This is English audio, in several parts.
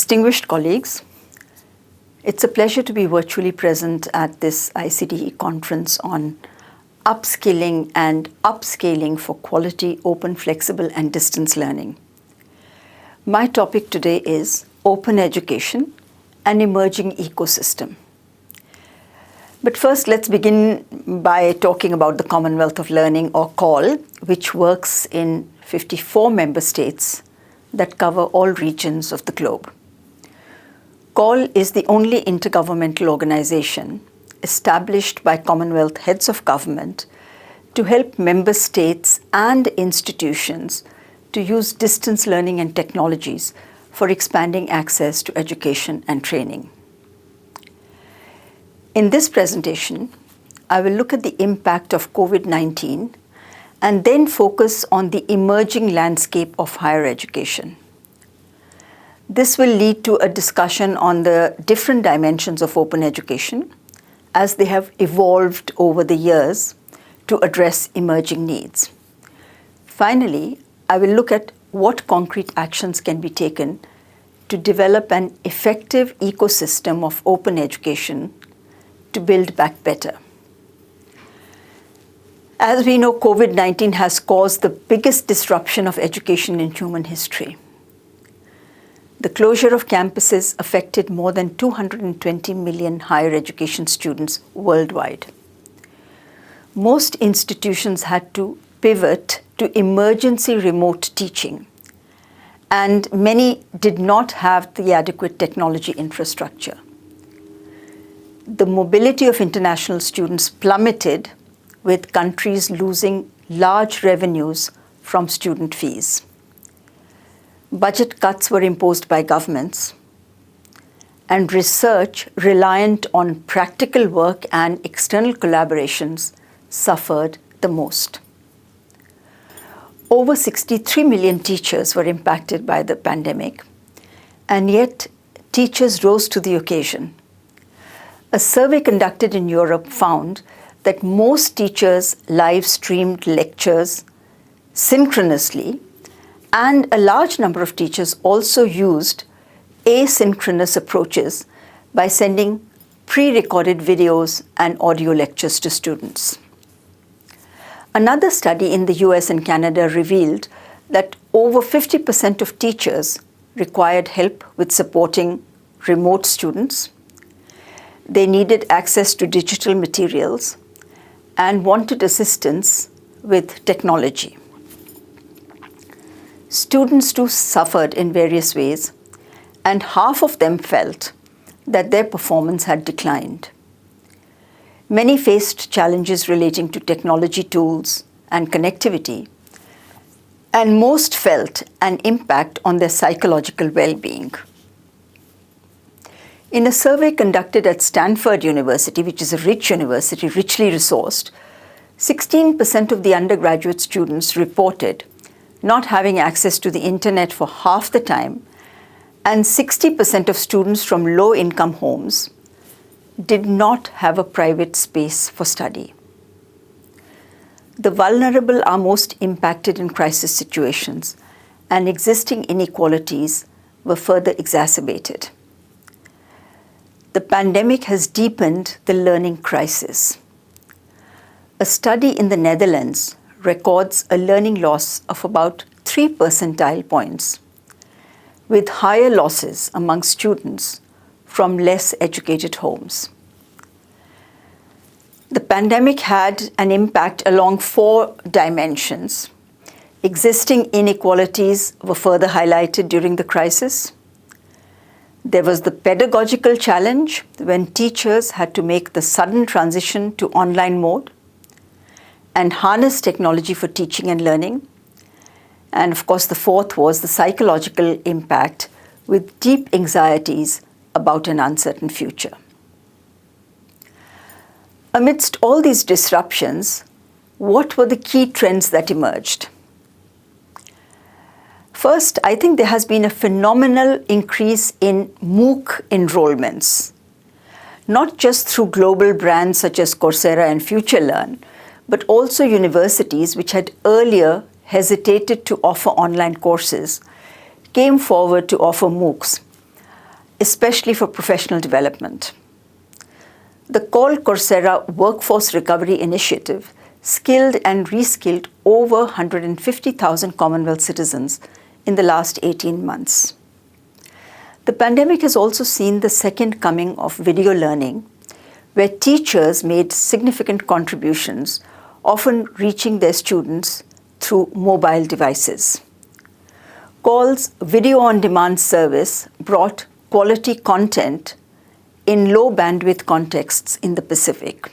Distinguished colleagues, it's a pleasure to be virtually present at this ICDE conference on upskilling and upscaling for quality, open, flexible, and distance learning. My topic today is open education, an emerging ecosystem. But first, let's begin by talking about the Commonwealth of Learning, or COL, which works in 54 member states that cover all regions of the globe. COL is the only intergovernmental organization established by Commonwealth heads of government to help member states and institutions to use distance learning and technologies for expanding access to education and training. In this presentation, I will look at the impact of COVID-19 and then focus on the emerging landscape of higher education. This will lead to a discussion on the different dimensions of open education as they have evolved over the years to address emerging needs. Finally, I will look at what concrete actions can be taken to develop an effective ecosystem of open education to build back better. As we know, COVID-19 has caused the biggest disruption of education in human history. The closure of campuses affected more than 220 million higher education students worldwide. Most institutions had to pivot to emergency remote teaching, and many did not have the adequate technology infrastructure. The mobility of international students plummeted, with countries losing large revenues from student fees. Budget cuts were imposed by governments, and research reliant on practical work and external collaborations suffered the most. Over 63 million teachers were impacted by the pandemic, and yet teachers rose to the occasion. A survey conducted in Europe found that most teachers live-streamed lectures synchronously, and a large number of teachers also used asynchronous approaches by sending pre-recorded videos and audio lectures to students. Another study in the US and Canada revealed that over 50% of teachers required help with supporting remote students. They needed access to digital materials and wanted assistance with technology. Students too suffered in various ways, and half of them felt that their performance had declined. Many faced challenges relating to technology tools and connectivity, and most felt an impact on their psychological well-being. In a survey conducted at Stanford University, which is a rich university, richly resourced, 16% of the undergraduate students reported not having access to the internet for half the time, and 60% of students from low-income homes did not have a private space for study. The vulnerable are most impacted in crisis situations, and existing inequalities were further exacerbated. The pandemic has deepened the learning crisis. A study in the Netherlands records a learning loss of about 3 percentile points, with higher losses among students from less educated homes. The pandemic had an impact along 4 dimensions. Existing inequalities were further highlighted during the crisis. There was the pedagogical challenge when teachers had to make the sudden transition to online mode and harness technology for teaching and learning. And of course, the fourth was the psychological impact with deep anxieties about an uncertain future. Amidst all these disruptions, what were the key trends that emerged? First, I think there has been a phenomenal increase in MOOC enrollments, not just through global brands such as Coursera and FutureLearn, but also universities which had earlier hesitated to offer online courses came forward to offer MOOCs, especially for professional development. The Call Coursera Workforce Recovery Initiative skilled and reskilled over 150,000 Commonwealth citizens in the last 18 months. The pandemic has also seen the second coming of video learning, where teachers made significant contributions, often reaching their students through mobile devices. Call's video-on-demand service brought quality content in low-bandwidth contexts in the Pacific.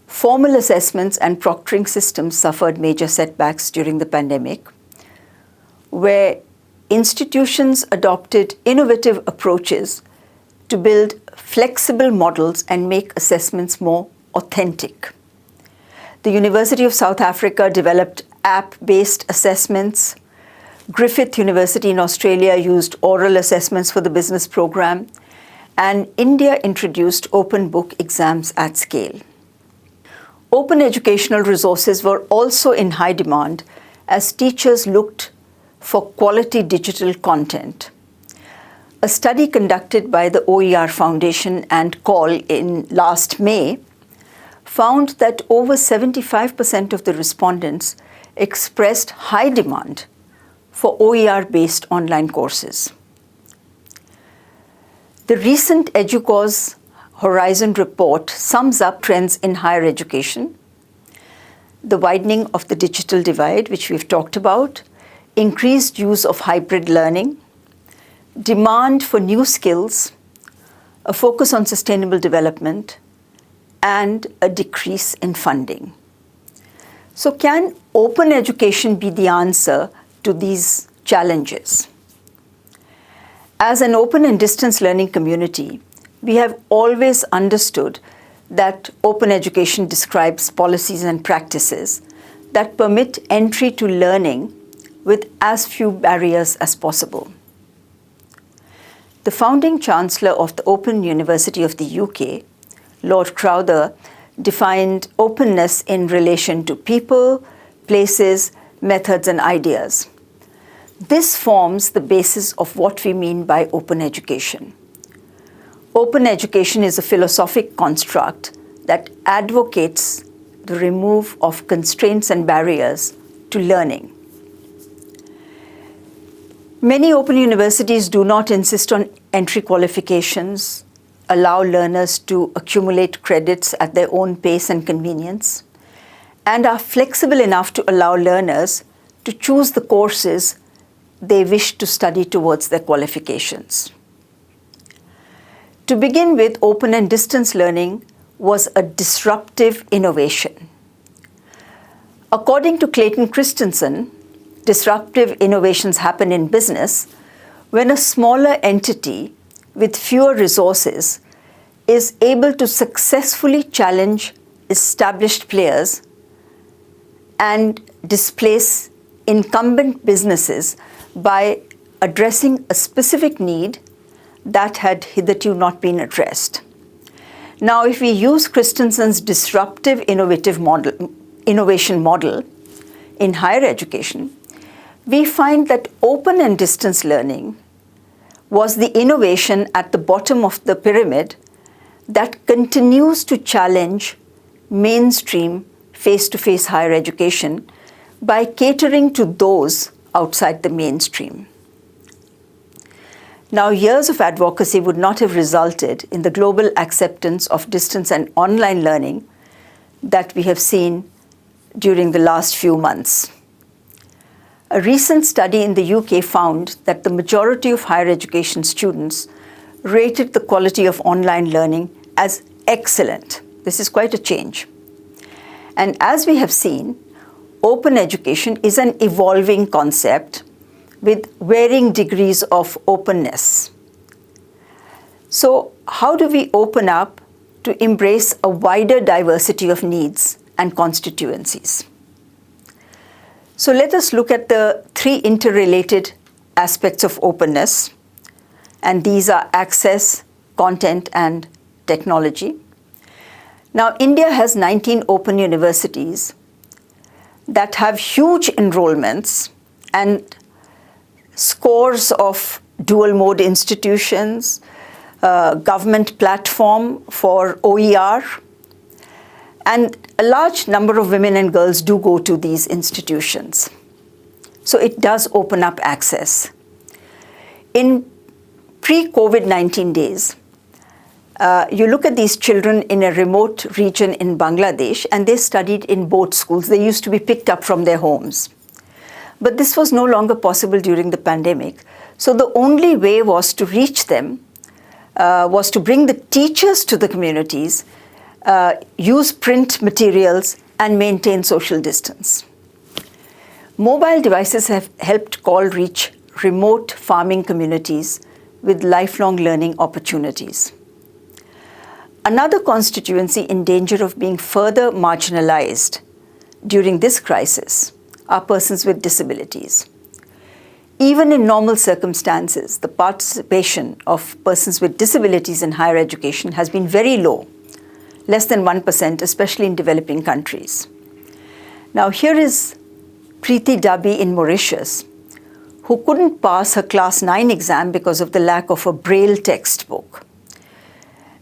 Formal assessments and proctoring systems suffered major setbacks during the pandemic, where institutions adopted innovative approaches to build flexible models and make assessments more authentic. The University of South Africa developed app-based assessments. Griffith University in Australia used oral assessments for the business program, and India introduced open book exams at scale. Open educational resources were also in high demand as teachers looked for quality digital content. A study conducted by the OER Foundation and Call in last May found that over 75% of the respondents expressed high demand for OER-based online courses. The recent Educause Horizon report sums up trends in higher education: the widening of the digital divide, which we've talked about, increased use of hybrid learning, demand for new skills, a focus on sustainable development, and a decrease in funding. So can open education be the answer to these challenges? As an open and distance learning community, we have always understood that open education describes policies and practices that permit entry to learning with as few barriers as possible. The founding Chancellor of the Open University of the UK, Lord Crowther, defined openness in relation to people, places, methods, and ideas. This forms the basis of what we mean by open education. Open education is a philosophic construct that advocates the removal of constraints and barriers to learning. Many open universities do not insist on entry qualifications, allow learners to accumulate credits at their own pace and convenience, and are flexible enough to allow learners to choose the courses they wish to study towards their qualifications. To begin with, open and distance learning was a disruptive innovation. According to Clayton Christensen, disruptive innovations happen in business when a smaller entity with fewer resources is able to successfully challenge established players and displace incumbent businesses by addressing a specific need that had hitherto not been addressed. Now, if we use Christensen's disruptive innovation model in higher education, we find that open and distance learning was the innovation at the bottom of the pyramid that continues to challenge mainstream face-to-face higher education by catering to those outside the mainstream. Now, years of advocacy would not have resulted in the global acceptance of distance and online learning that we have seen during the last few months. A recent study in the UK found that the majority of higher education students rated the quality of online learning as excellent. This is quite a change. And as we have seen, open education is an evolving concept with varying degrees of openness. So, how do we open up to embrace a wider diversity of needs and constituencies? So, let us look at the three interrelated aspects of openness, and these are access, content, and technology. Now, India has 19 open universities that have huge enrollments and scores of dual mode institutions, government platform for OER, and a large number of women and girls do go to these institutions. So it does open up access. In pre-COVID-19 days, you look at these children in a remote region in Bangladesh, and they studied in both schools. They used to be picked up from their homes. But this was no longer possible during the pandemic. So the only way was to reach them, was to bring the teachers to the communities, use print materials, and maintain social distance. Mobile devices have helped COL reach remote farming communities with lifelong learning opportunities. Another constituency in danger of being further marginalized during this crisis are persons with disabilities. Even in normal circumstances, the participation of persons with disabilities in higher education has been very low, less than 1%, especially in developing countries. Now, here is Preeti Dabi in Mauritius, who couldn't pass her Class 9 exam because of the lack of a Braille textbook.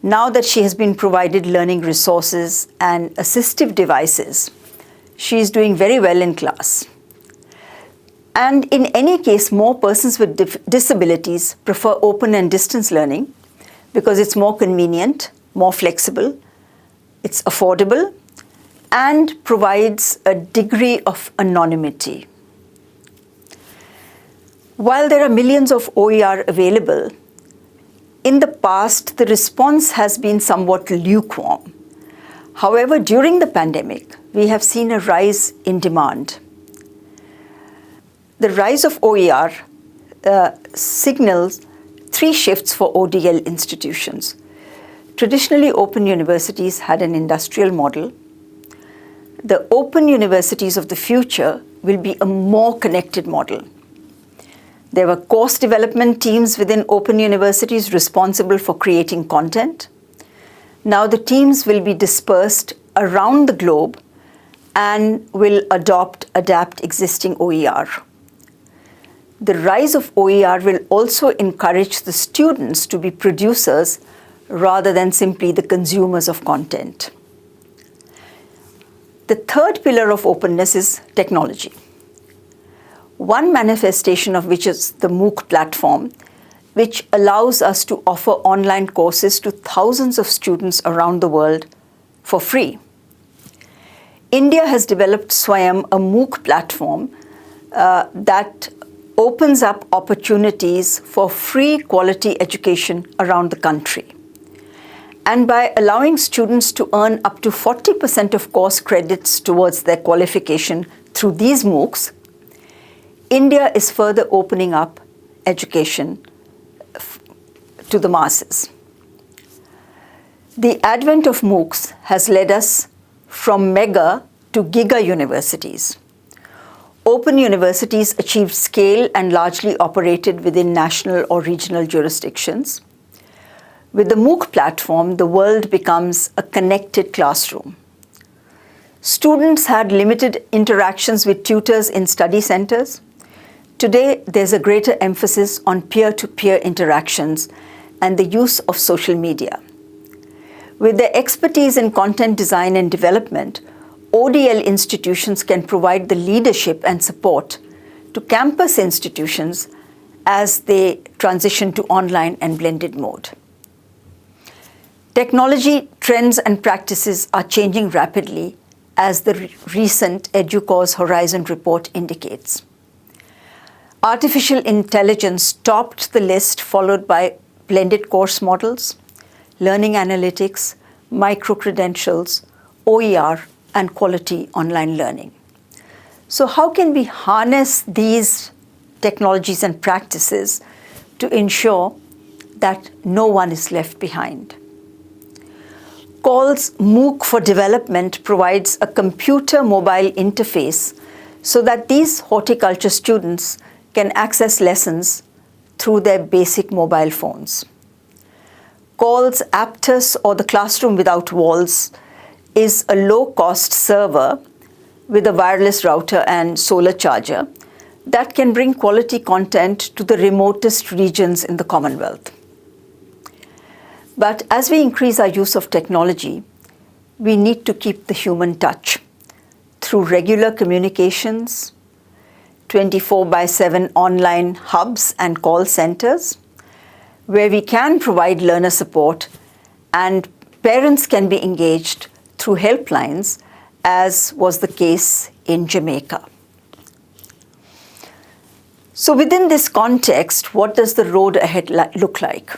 Now that she has been provided learning resources and assistive devices, she is doing very well in class. And in any case, more persons with disabilities prefer open and distance learning because it's more convenient, more flexible, it's affordable, and provides a degree of anonymity. While there are millions of OER available, in the past, the response has been somewhat lukewarm. However, during the pandemic, we have seen a rise in demand. The rise of OER signals three shifts for ODL institutions. Traditionally, open universities had an industrial model. The open universities of the future will be a more connected model. There were course development teams within open universities responsible for creating content. Now the teams will be dispersed around the globe and will adapt existing OER. The rise of OER will also encourage the students to be producers rather than simply the consumers of content. The third pillar of openness is technology. One manifestation of which is the MOOC platform, which allows us to offer online courses to thousands of students around the world for free. India has developed Swayam, a MOOC platform that opens up opportunities for free quality education around the country. And by allowing students to earn up to 40% of course credits towards their qualification through these MOOCs, India is further opening up education to the masses. The advent of MOOCs has led us from mega to giga universities. Open universities achieved scale and largely operated within national or regional jurisdictions. With the MOOC platform, the world becomes a connected classroom. Students had limited interactions with tutors in study centers. Today, there's a greater emphasis on peer-to-peer interactions and the use of social media. With their expertise in content design and development, ODL institutions can provide the leadership and support to campus institutions as they transition to online and blended mode. Technology trends and practices are changing rapidly, as the recent Educause Horizon report indicates. Artificial intelligence topped the list, followed by blended course models, learning analytics, micro-credentials, OER, and quality online learning. So how can we harness these technologies and practices to ensure that no one is left behind? COL's MOOC for Development provides a computer mobile interface so that these horticulture students can access lessons through their basic mobile phones. COL's Aptus, or the Classroom Without Walls, is a low-cost server with a wireless router and solar charger that can bring quality content to the remotest regions in the Commonwealth. But as we increase our use of technology, we need to keep the human touch through regular communications, 24/7 online hubs and call centers, where we can provide learner support and parents can be engaged through helplines, as was the case in Jamaica. So within this context, what does the road ahead look like?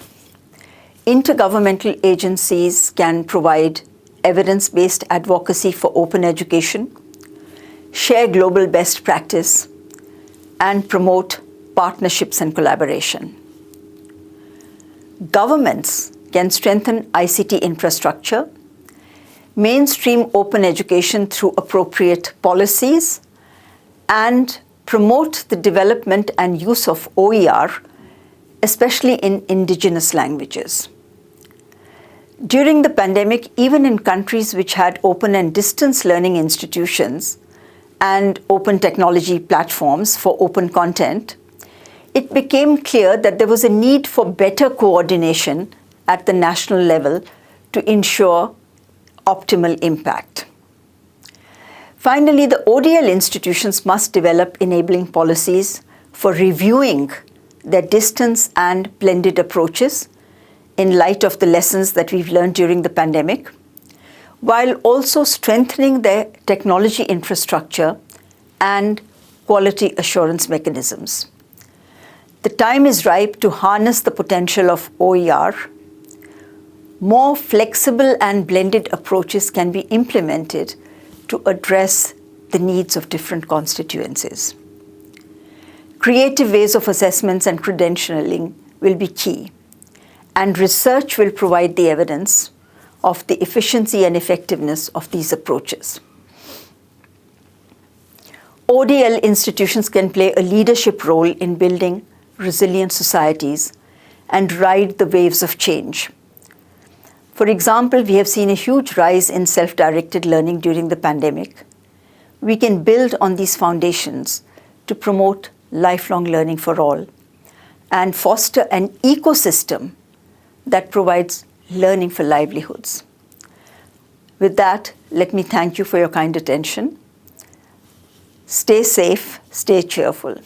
Intergovernmental agencies can provide evidence-based advocacy for open education, share global best practice, and promote partnerships and collaboration. Governments can strengthen ICT infrastructure, mainstream open education through appropriate policies, and promote the development and use of OER, especially in indigenous languages. During the pandemic, even in countries which had open and distance learning institutions and open technology platforms for open content, it became clear that there was a need for better coordination at the national level to ensure optimal impact. Finally, the ODL institutions must develop enabling policies for reviewing their distance and blended approaches in light of the lessons that we've learned during the pandemic, while also strengthening their technology infrastructure and quality assurance mechanisms. The time is ripe to harness the potential of OER. More flexible and blended approaches can be implemented to address the needs of different constituencies. Creative ways of assessments and credentialing will be key, and research will provide the evidence of the efficiency and effectiveness of these approaches. ODL institutions can play a leadership role in building resilient societies and ride the waves of change. For example, we have seen a huge rise in self-directed learning during the pandemic. We can build on these foundations to promote lifelong learning for all and foster an ecosystem that provides learning for livelihoods. With that, let me thank you for your kind attention. Stay safe, stay cheerful.